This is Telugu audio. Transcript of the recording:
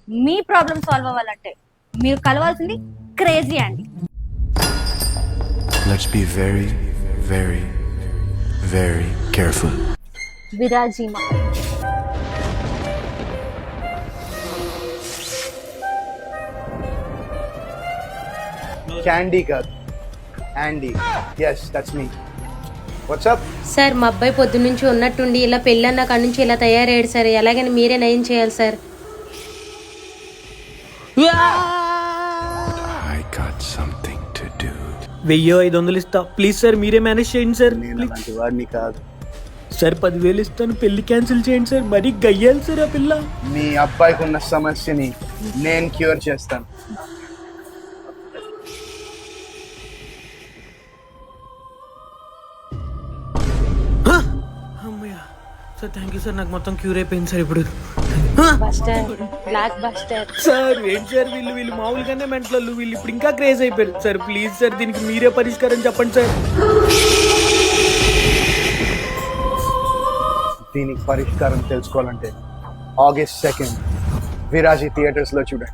మీ ప్రాబ్లం సాల్వ్ అవ్వాలంటే మీరు కలవాల్సింది క్రేజీ అండి. Let's be very, very, very careful. విరాజిమా. క్యాండీ కాదు, Andy. Yes, that's me. What's up? Sir మా అబ్బాయి పొద్దున్నుంచి ఉన్నట్టుండి ఇలా పెళ్ళన్న కాడి నుంచి ఇలా తయారయ్యాడు సార్. ఎలాగని మీరే నయం చేయాలి sir. I got something to do. 1500 ఇస్తా ప్లీజ్ సార్, మీరే మేనేజ్ చేయండి సార్. నేను అలాంటి వాడిని కాదు. సార్ 10,000 ఇస్తాను, పెళ్లి క్యాన్సిల్ చేయండి సార్. మరీ గయ్యాలి సార్ ఆ పిల్ల. మీ అబ్బాయికి ఉన్న సమస్యని నేను క్యూర్ చేస్తాను. అమ్మయ్య సార్, థ్యాంక్ యూ సార్. నాకు మొత్తం క్యూర్ అయిపోయింది సార్ ఇప్పుడు. Buster, block buster. సార్ ఏంటి సార్ వీళ్ళు మామూలుగానే మెంటలు, వీళ్ళు ఇప్పుడు ఇంకా క్రేజ్ అయిపోయారు సార్. ప్లీజ్ సార్, దీనికి మీరే పరిష్కారం చెప్పండి సార్. దీనికి పరిష్కారం తెలుసుకోవాలంటే August 2nd విరాజీ థియేటర్స్ లో చూడండి.